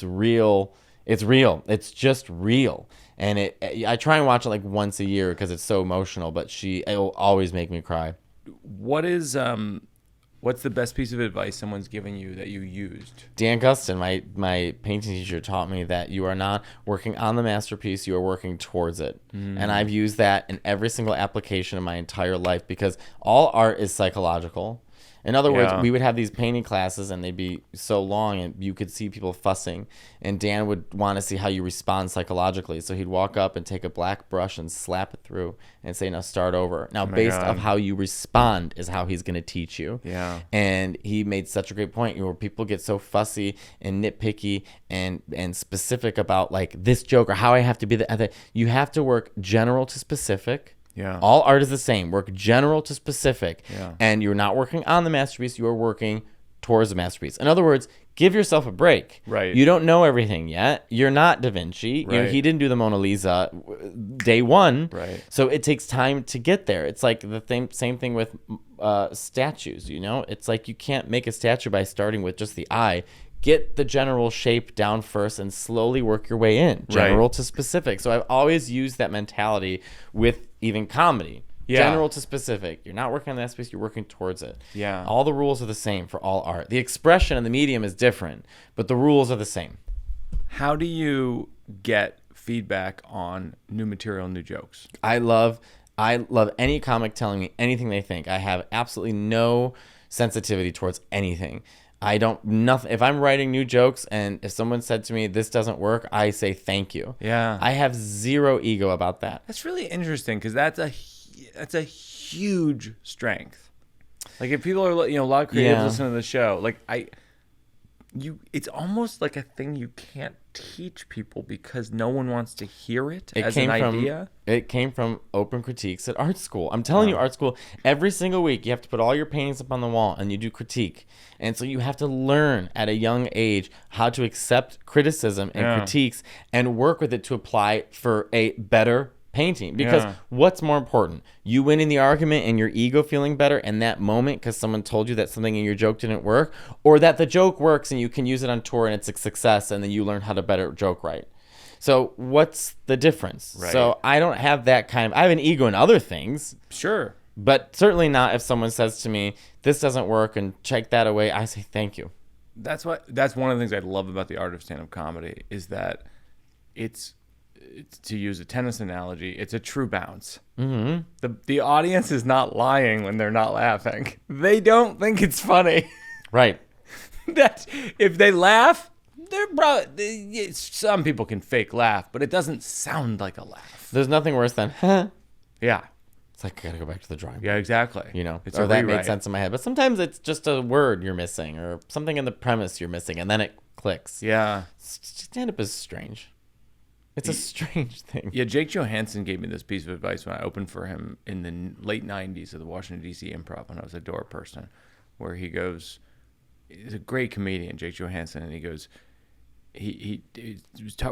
real. It's just real. And I try and watch it like once a year because it's so emotional, but it'll always make me cry. What's the best piece of advice someone's given you that you used? Dan Gustin, my painting teacher, taught me that you are not working on the masterpiece, you are working towards it. And I've used that in every single application in my entire life, because all art is psychological. In other words, we would have these painting classes and they'd be so long and you could see people fussing. And Dan would want to see how you respond psychologically. So he'd walk up and take a black brush and slap it through and say, now start over. Now, based on how you respond is how he's going to teach you. Yeah. And he made such a great point, where people get so fussy and nitpicky and specific about like this joke or how I have to be you have to work general to specific. Yeah. All art is the same. Work general to specific. Yeah. And you're not working on the masterpiece. You are working towards the masterpiece. In other words, give yourself a break. Right. You don't know everything yet. You're not Da Vinci. Right. He didn't do the Mona Lisa day one. Right. So it takes time to get there. It's like the same thing with statues. It's like you can't make a statue by starting with just the eye. Get the general shape down first and slowly work your way in, general to specific. So I've always used that mentality with even comedy. General to specific. You're not working on the masterpiece, you're working towards it. Yeah. All the rules are the same for all art. The expression and the medium is different, but the rules are the same. How do you get feedback on new material, new jokes? I love any comic telling me anything they think. I have absolutely no sensitivity towards anything. If I'm writing new jokes and if someone said to me, this doesn't work, I say thank you. Yeah. I have zero ego about that. That's really interesting, because that's a huge strength. Like if people are, a lot of creatives listen to the show. Like it's almost like a thing you can't teach people because no one wants to hear it It as came an from, idea. It came from open critiques at art school. I'm telling you, art school, every single week you have to put all your paintings up on the wall and you do critique. And so you have to learn at a young age how to accept criticism and critiques and work with it to apply for a better painting. Because what's more important? You winning the argument and your ego feeling better in that moment because someone told you that something in your joke didn't work, or that the joke works and you can use it on tour and it's a success and then you learn how to better joke right. So what's the difference? Right. So I don't have that I have an ego in other things. Sure. But certainly not if someone says to me, this doesn't work and check that away. I say, thank you. That's one of the things I love about the art of stand-up comedy is that it's to use a tennis analogy, it's a true bounce. Mm-hmm. The audience is not lying when they're not laughing. They don't think it's funny. Right. That if they laugh, they're probably, some people can fake laugh, but it doesn't sound like a laugh. There's nothing worse than, huh? Yeah. It's like, I gotta go back to the drawing board. Yeah, exactly. You know, it's or that made sense in my head. But sometimes it's just a word you're missing or something in the premise you're missing, and then it clicks. Yeah. Stand-up is strange. It's a strange thing. Yeah, Jake Johansson gave me this piece of advice when I opened for him in the late 90s at the Washington, D.C. Improv when I was a door person, where he goes, he's a great comedian, Jake Johansson, and he goes, we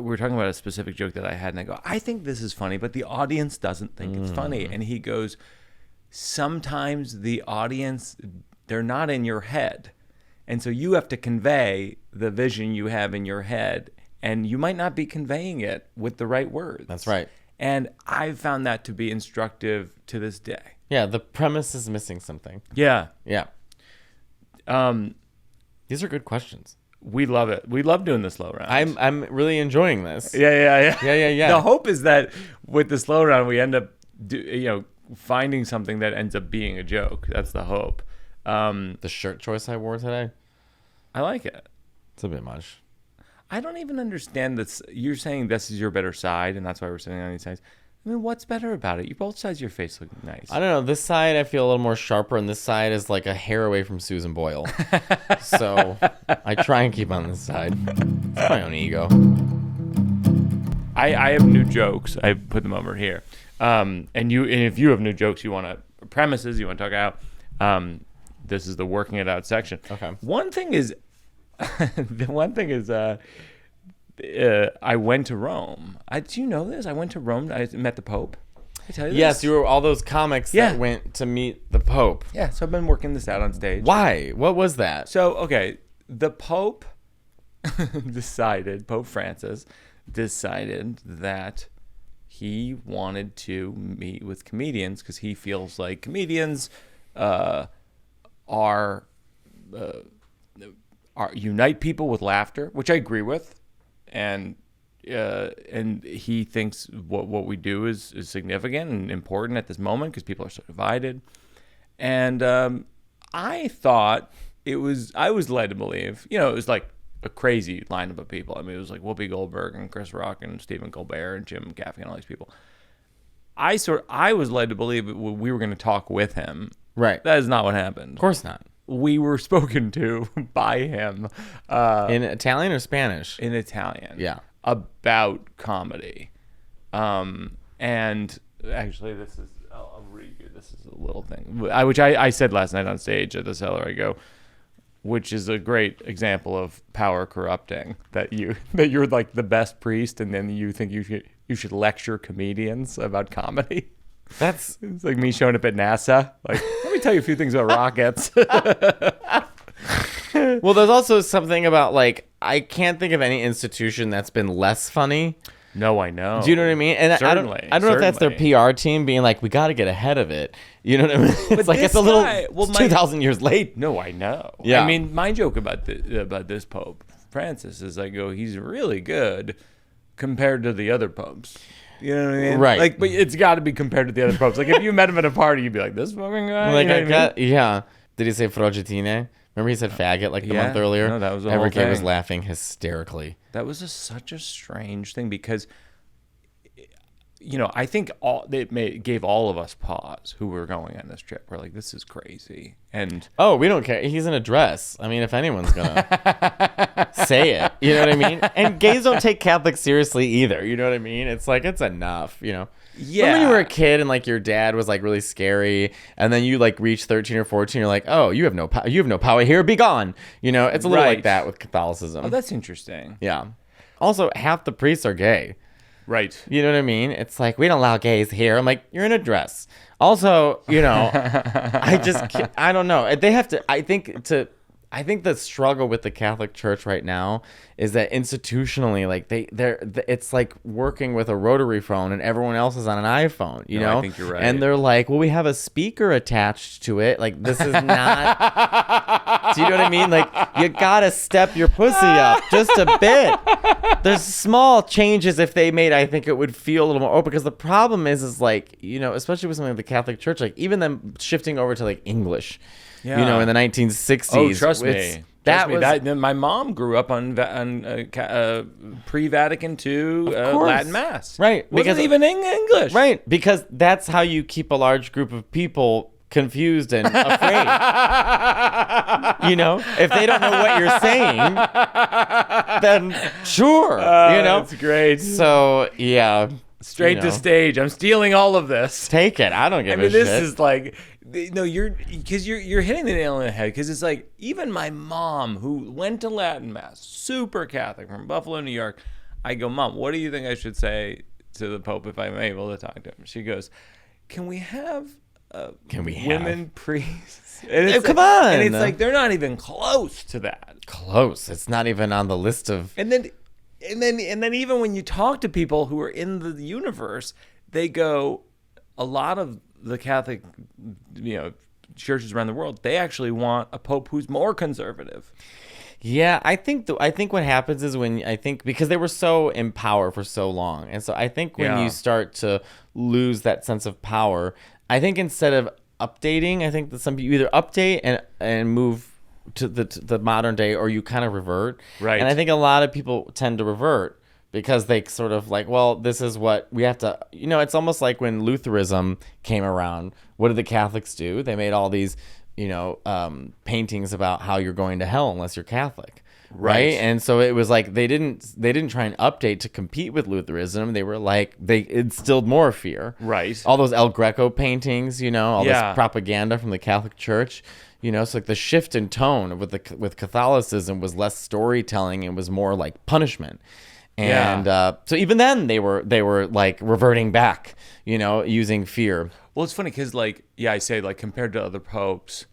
were talking about a specific joke that I had, and I go, I think this is funny, but the audience doesn't think it's funny. And he goes, sometimes the audience, they're not in your head. And so you have to convey the vision you have in your head, and you might not be conveying it with the right words. That's right. And I've found that to be instructive to this day. Yeah, the premise is missing something. Yeah. Yeah. These are good questions. We love it. We love doing the slow round. I'm really enjoying this. Yeah. Yeah. The hope is that with the slow round, we end up, finding something that ends up being a joke. That's the hope. The shirt choice I wore today, I like it. it's a bit much. I don't even understand this. You're saying this is your better side, and that's why we're sitting on these sides. I mean, what's better about it? You both sides of your face look nice. I don't know. This side I feel a little more sharper, and this side is like a hair away from Susan Boyle. So I try and keep on this side. It's my own ego. I have new jokes. I put them over here. And if you have new jokes, you want to premises, you want to talk out. This is the working it out section. Okay. One thing is, I went to Rome. Do you know this? I went to Rome. I met the Pope. Did I tell you this? Yes, you were all those comics that went to meet the Pope. Yeah, so I've been working this out on stage. Why? What was that? So, okay, the Pope Pope Francis decided that he wanted to meet with comedians because he feels like comedians are unite people with laughter, which I agree with, and he thinks what we do is significant and important at this moment because people are so divided. And I thought I was led to believe, it was like a crazy lineup of people. I mean, it was like Whoopi Goldberg and Chris Rock and Stephen Colbert and Jim Gaffigan and all these people. I was led to believe we were going to talk with him. Right. That is not what happened. Of course not. We were spoken to by him. In Italian or Spanish? In Italian. Yeah. About comedy. And actually, I'll read you. This is a little thing. Which I said last night on stage at the Cellar. I go, which is a great example of power corrupting. That you're like the best priest, and then you think you should lecture comedians about comedy. It's like me showing up at NASA. Like, let me tell you a few things about rockets. Well, there's also something about, like, I can't think of any institution that's been less funny. No, I know. Do you know what I mean? And Certainly, I don't know if that's their PR team being like, we got to get ahead of it. You know what I mean? It's like, it's a little, it's 2,000 years late. No, I know. Yeah. I mean, my joke about this Pope Francis is I go, he's really good compared to the other popes. You know what I mean? Right. Like, but it's got to be compared to the other popes. Like, if you met him at a party, you'd be like, this fucking guy. Like, you know yeah. Did he say frogettine? Remember he said faggot like the month earlier? No, that was the whole Every kid was thing. laughing hysterically. That was such a strange thing because I think gave all of us pause who were going on this trip. We're like, this is crazy. And we don't care. He's in a dress. I mean, if anyone's gonna say it, you know what I mean? And gays don't take Catholics seriously either. You know what I mean? It's like, it's enough, Yeah. Remember when you were a kid and like your dad was like really scary, and then you like reach 13 or 14, you're like, oh, you have no power here, be gone. It's a little like that with Catholicism. Oh, that's interesting. Yeah. Also, half the priests are gay. Right. You know what I mean? It's like, we don't allow gays here. I'm like, you're in a dress. Also, I don't know. They have to, I think the struggle with the Catholic Church right now is that institutionally, like it's like working with a rotary phone and everyone else is on an iPhone, you know? I think you're right. And they're like, well, we have a speaker attached to it. Like, this is not, do you know what I mean? Like, you gotta step your pussy up just a bit. There's small changes if they made, I think it would feel a little more open, because the problem is like, especially with something like the Catholic Church, like even them shifting over to like English, in the 1960s. Oh, trust me. My mom grew up on pre-Vatican II Latin Mass. Right. Wasn't even in English. Right. Because that's how you keep a large group of people confused and afraid. If they don't know what you're saying, then sure. That's great. So, yeah. Straight to stage. I'm stealing all of this. Take it. I don't give a shit. This is like... No, you're hitting the nail on the head, because it's like, even my mom, who went to Latin Mass, super Catholic from Buffalo, New York, I go, Mom, what do you think I should say to the Pope if I'm able to talk to him? She goes, can we have women priests? Come on. And it's like, they're not even close to that. Close. It's not even on the list of... And then even when you talk to people who are in the universe, they go, a lot of the Catholic, churches around the world, they actually want a pope who's more conservative. Yeah, I think what happens is because they were so in power for so long, and so I think when you start to lose that sense of power, I think instead of updating, I think that some people either update and move to the modern day, or you kind of revert. Right. And I think a lot of people tend to revert, because they sort of like, well, this is what we have to, it's almost like when Lutheranism came around, what did the Catholics do? They made all these, paintings about how you're going to hell unless you're Catholic. Right. And so it was like, they didn't try and update to compete with Lutheranism. They were like, they instilled more fear. Right. All those El Greco paintings, all this propaganda from the Catholic Church. So like the shift in tone with Catholicism was less storytelling and was more like punishment. And so even then they were like reverting back, using fear. Well, it's funny because I say like compared to other popes,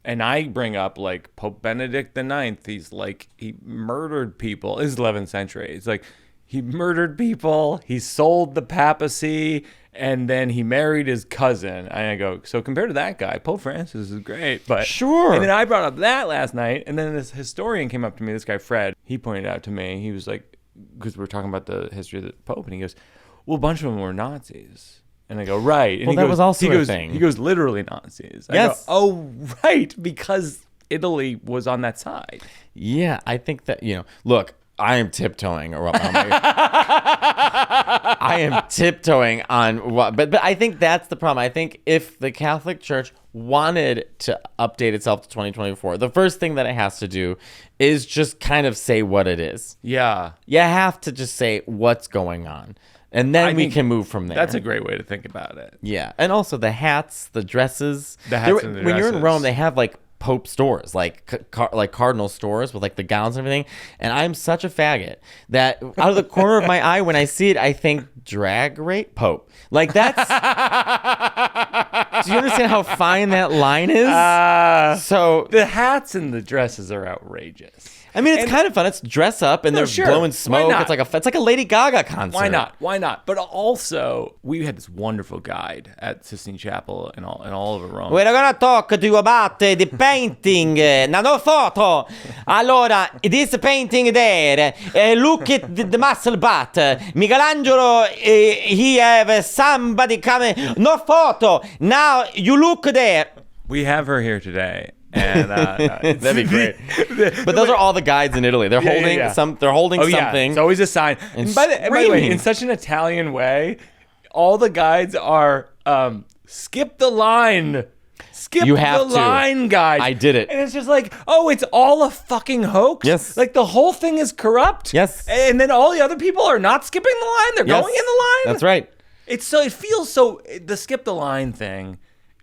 and I bring up like Pope Benedict IX. He murdered people. This is 11th century. It's like he murdered people. He sold the papacy, and then he married his cousin. And I go, so compared to that guy, Pope Francis is great. But sure. And then I brought up that last night, and then this historian came up to me. This guy Fred. He pointed out to me. He was like, because we're talking about the history of the Pope, and he goes, well, a bunch of them were Nazis. And I go, right. And well, that was also a thing. He goes, literally Nazis. I go, oh, right, because Italy was on that side. Yeah, I think that, look, I am tiptoeing I am tiptoeing on what, but I think that's the problem. I think if the Catholic Church wanted to update itself to 2024, the first thing that it has to do is just kind of say what it is. Yeah. You have to just say what's going on. And then we can move from there. That's a great way to think about it. Yeah. And also the hats, the dresses. And the dresses. When you're in Rome, they have like Pope stores, like cardinal stores with like the gowns and everything. And I'm such a faggot that out of the corner of my eye, when I see it, I think drag rape Pope. Like that's. Do you understand how fine that line is? So the hats and the dresses are outrageous. I mean, it's kind of fun. It's dress up and they're blowing smoke. It's like a Lady Gaga concert. Why not? But also, we had this wonderful guide at Sistine Chapel and all over Rome. We're gonna talk to you about the painting. Now, no photo. Allora, this painting there. Look at the muscle butt. Michelangelo, he have somebody coming. No photo. Now you look there. We have her here today. And that'd be great. But those are all the guides in Italy. They're holding something. Yeah. It's always a sign. And by the way, in such an Italian way, all the guides are skip the line. Skip You have the to. line, guys. I did it. And it's just like, oh, it's all a fucking hoax. Yes. Like the whole thing is corrupt. Yes. And then all the other people are not skipping the line. They're Yes. going in the line. That's right. It feels so, the skip the line thing,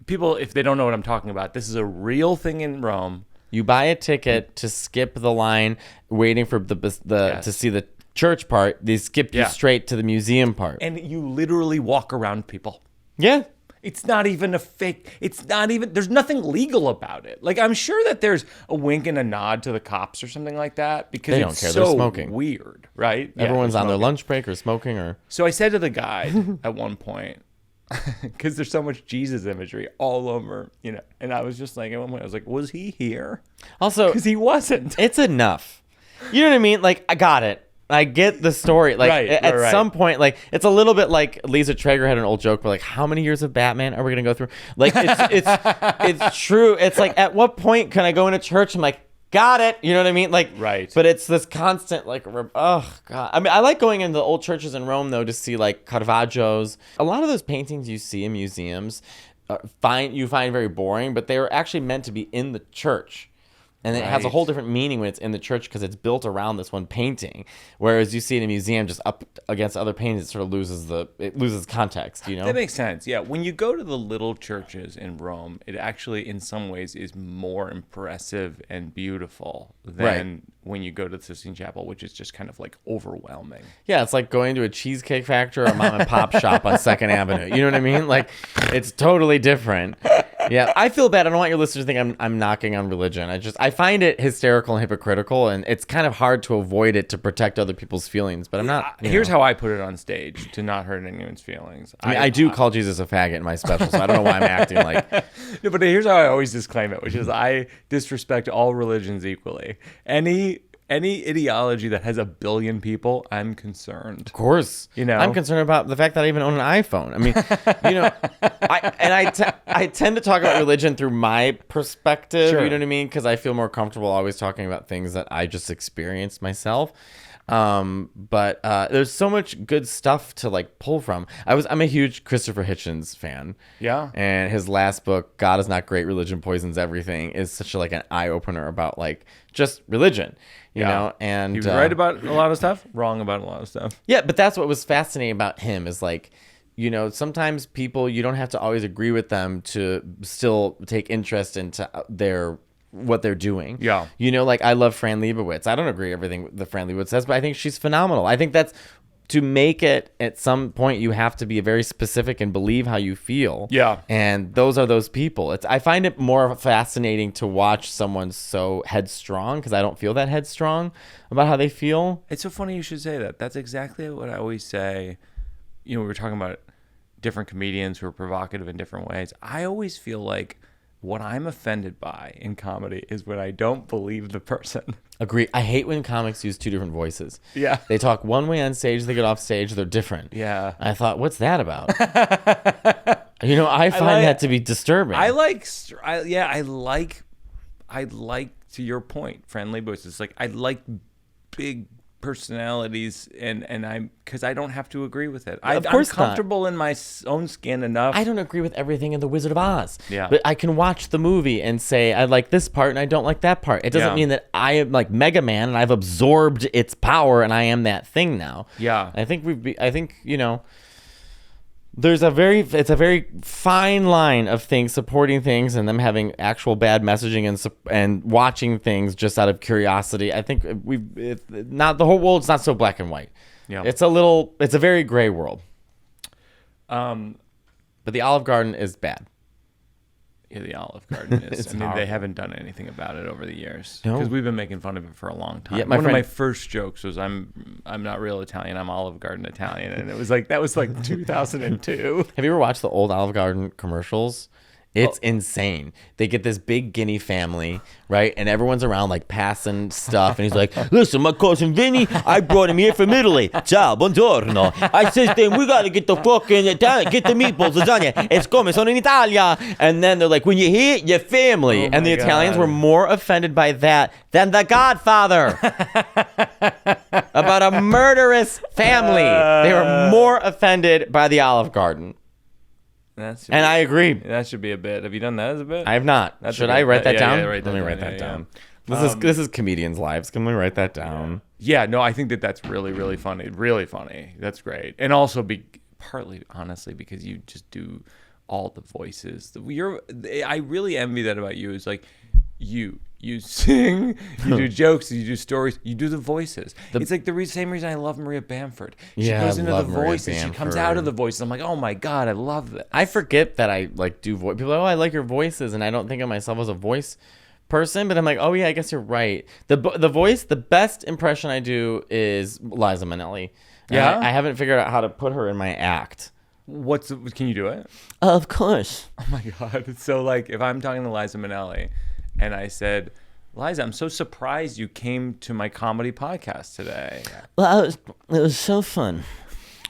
people, if they don't know what I'm talking about, this is a real thing in Rome. You buy a ticket to skip the line, waiting for Yes. to see the church part. They skip you Yeah. straight to the museum part. And you literally walk around people. Yeah. It's not even a fake. It's not even, there's nothing legal about it. Like, I'm sure that there's a wink and a nod to the cops or something like that because They it's don't care. They're so smoking. weird, right? Yeah, Everyone's they're on their smoking. lunch break or smoking or. So I said to the guide at one point, because there's so much Jesus imagery all over, and I was just like, at one point, I was like, was he here? Also, Because he wasn't. it's enough. You know what I mean? Like, I got it. I get the story. Like, at some point, like, it's a little bit like Lisa Traeger had an old joke, but like, how many years of Batman are we gonna go through? Like, it's true. It's like, at what point can I go into church and like, got it? You know what I mean? Like, Right. But it's this constant like, oh god. I mean, I like going into the old churches in Rome though to see like Caravaggio's. A lot of those paintings you see in museums, you find very boring, but they were actually meant to be in the church. And it has a Right. whole different meaning when it's in the church because it's built around this one painting. Whereas you see it in a museum just up against other paintings, it sort of loses context, you know? That makes sense. Yeah. When you go to the little churches in Rome, it actually, in some ways, is more impressive and beautiful than when you go to the Sistine Chapel, which is just kind of like overwhelming. Yeah, it's like going to a cheesecake factory or a mom and pop shop on 2nd Avenue. You know what I mean? Like, it's totally different. Yeah, I feel bad. I don't want your listeners to think I'm knocking on religion. I find it hysterical and hypocritical, and it's kind of hard to avoid it to protect other people's feelings. But I'm not. Here's how I put it on stage to not hurt anyone's feelings. I mean, I do call Jesus a faggot in my special, so I don't know why I'm acting like. No, but here's how I always disclaim it, which is I disrespect all religions equally. Any ideology that has a billion people, I'm concerned. Of course. I'm concerned about the fact that I even own an iPhone. I mean, I tend to talk about religion through my perspective, Sure. you know what I mean? Because I feel more comfortable always talking about things that I just experienced myself. But there's so much good stuff to like pull from. I'm a huge Christopher Hitchens fan. Yeah. And his last book, God Is Not Great, Religion Poisons Everything, is such like an eye opener about like just religion, you know? And he was right about a lot of stuff, wrong about a lot of stuff. Yeah, but that's what was fascinating about him is like, sometimes people, you don't have to always agree with them to still take interest into what they're doing. Yeah. Like I love Fran Lebowitz. I don't agree with everything that Fran Lebowitz says, but I think she's phenomenal. I think that's to make it at some point you have to be very specific and believe how you feel. Yeah. And those are those people. I find it more fascinating to watch someone so headstrong because I don't feel that headstrong about how they feel. It's so funny you should say that. That's exactly what I always say. We were talking about different comedians who are provocative in different ways. I always feel like what I'm offended by in comedy is when I don't believe the person. Agree. I hate when comics use two different voices. Yeah. They talk one way on stage, they get off stage, they're different. Yeah. I thought, what's that about? I find that to be disturbing. I like, to your point, Fran Lebowitz. It's like, I like big personalities and because I don't have to agree with it. Of course I'm comfortable in my own skin enough. I don't agree with everything in The Wizard of Oz. Yeah. But I can watch the movie and say I like this part and I don't like that part. It doesn't mean that I am like Mega Man and I've absorbed its power and I am that thing now. Yeah. I think it's a very fine line of things, supporting things and them having actual bad messaging and watching things just out of curiosity. I think the whole world's not so black and white. Yeah. It's a very gray world. But the Olive Garden is bad. Yeah, the Olive Garden is. It's they horrible. haven't done anything about it over the years. No. Because we've been making fun of it for a long time. Yeah, One of friend- my first jokes was I'm not real Italian, I'm Olive Garden Italian. And that was like 2002. Have you ever watched the old Olive Garden commercials? It's insane. They get this big Guinea family, right? And everyone's around like passing stuff. And he's like, listen, my cousin Vinny, I brought him here from Italy. Ciao, buongiorno. I said to him, we got to get the fucking Italian, get the meatballs, lasagna. It's come, sono in Italia. And then they're like, when you hear your family. And the Italians were more offended by that than The Godfather. About a murderous family. They were more offended by the Olive Garden. And I agree. That should be a bit. Have you done that as a bit? I have not. Should I write that down? Yeah, Let me write that down. This is comedians' lives. Can we write that down? Yeah, no, I think that's really, really funny. Really funny. That's great. And also partly, honestly, because you just do all the voices. I really envy that about you. Is like you sing, you do jokes, you do stories, you do the voices. It's like the same reason I love Maria Bamford. She goes into the voices, she comes out of the voices. I'm like, oh my God, I love that. I forget that I like do voice. People are like, oh, I like your voices, and I don't think of myself as a voice person, but I'm like, oh yeah, I guess you're right. The voice, the best impression I do is Liza Minelli. Yeah? I haven't figured out how to put her in my act. Can you do it? Of course. Oh my God. So like if I'm talking to Liza Minelli and I said, Liza, I'm so surprised you came to my comedy podcast today. Well, it was so fun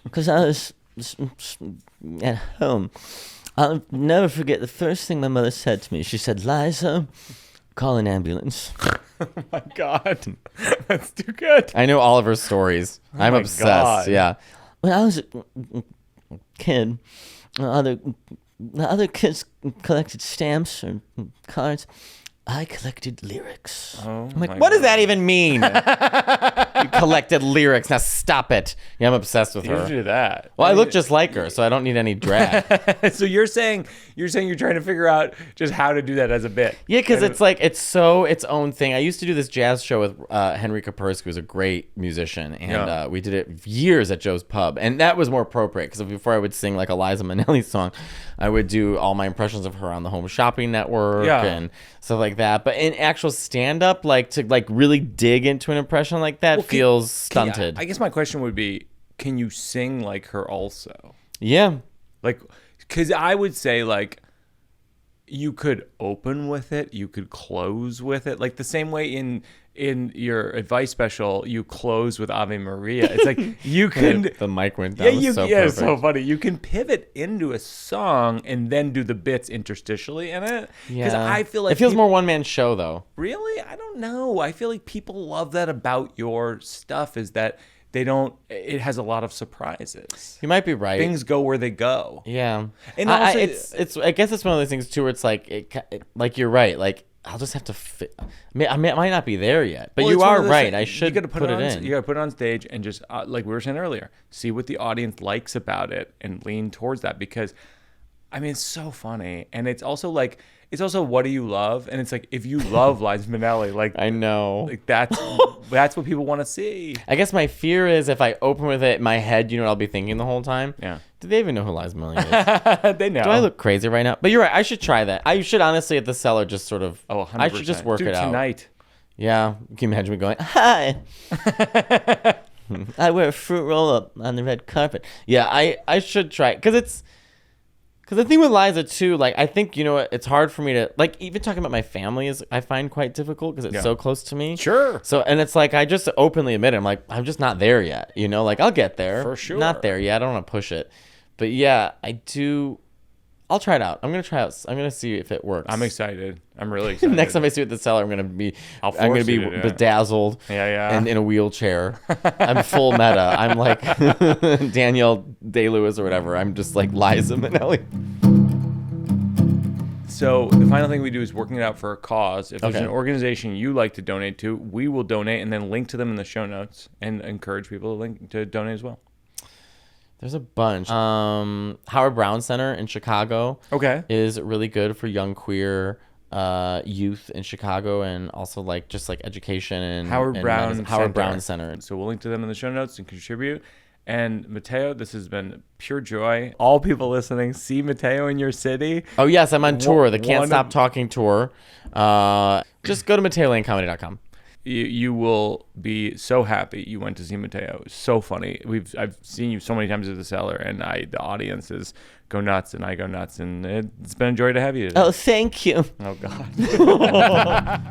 because I was at home. I'll never forget the first thing my mother said to me. She said, Liza, call an ambulance. Oh my God. That's too good. I know all of her stories. I'm obsessed. God. Yeah. When I was a kid, the other kids collected stamps or cards. I collected lyrics. Oh, I'm like, what does that even mean? You collected lyrics. Now stop it. Yeah, I'm obsessed with her. You do that. Well, I look just like her, so I don't need any drag. So you're saying you're trying to figure out just how to do that as a bit. Yeah, because it's like it's its own thing. I used to do this jazz show with Henry Kapersky, who's a great musician, and we did it years at Joe's Pub, and that was more appropriate because before I would sing like a Liza Minnelli song, I would do all my impressions of her on the Home Shopping Network and stuff like that. But in actual stand-up, like to like really dig into an impression like that feels stunted. I guess my question would be, can you sing like her also? Yeah. Like, because I would say like you could open with it, you could close with it, like the same way in your advice special you close with Ave Maria. It's like you can the mic went down. It's so funny. You can pivot into a song and then do the bits interstitially in it. Because I feel like it feels more one-man show though. Really? I don't know. I feel like people love that about your stuff, is that it has a lot of surprises. You might be right. Things go where they go. Yeah. And also, I guess it's one of those things too where it's like like you're right. Like I'll just have to fit. I might not be there yet, but you are right. I should put it in. You got to put it on stage and just like we were saying earlier, see what the audience likes about it and lean towards that, because I mean, it's so funny. And it's also like, what do you love? And it's like, if you love Liza Minnelli, like, I know, like that's what people want to see. I guess my fear is if I open with it in my head, you know what I'll be thinking the whole time? Yeah. Do they even know who Liza Minnelli is? They know. Do I look crazy right now? But you're right. I should try that. I should honestly at the cellar just sort of, 100%. I should just work it out. Tonight. Yeah. Can you imagine me going, Hi. I wear a fruit roll-up on the red carpet. Yeah, I should try it. Because the thing with Liza too, like I think, you know what, it's hard for me to, like, even talking about my family is, I find quite difficult because it's so close to me. Sure. So, and it's like, I just openly admit it. I'm like, I'm just not there yet. You know, like I'll get there. For sure. Not there yet. I don't want to push it. But yeah, I'll try it out. I'm going to try it. I'm going to see if it works. I'm excited. I'm really excited. Next time I see it at the cellar, I'm going to be bedazzled and in a wheelchair. I'm full meta. I'm like Danielle Day-Lewis or whatever. I'm just like Liza Minnelli. So the final thing we do is working it out for a cause. If there's an organization you like to donate to, we will donate and then link to them in the show notes and encourage people to donate as well. There's a bunch. Howard Brown Center in Chicago is really good for young queer youth in Chicago, and also like just like education and Howard Brown Center. So we'll link to them in the show notes and contribute. And Matteo, this has been pure joy. All people listening, see Matteo in your city. Oh yes, I'm on tour. The Can't Stop Talking tour. Just go to MatteoLaneComedy.com. You will be so happy you went to see Matteo. It was so funny. I've seen you so many times at the cellar, and the audiences go nuts, and I go nuts, and it's been a joy to have you today. Oh, thank you. Oh God.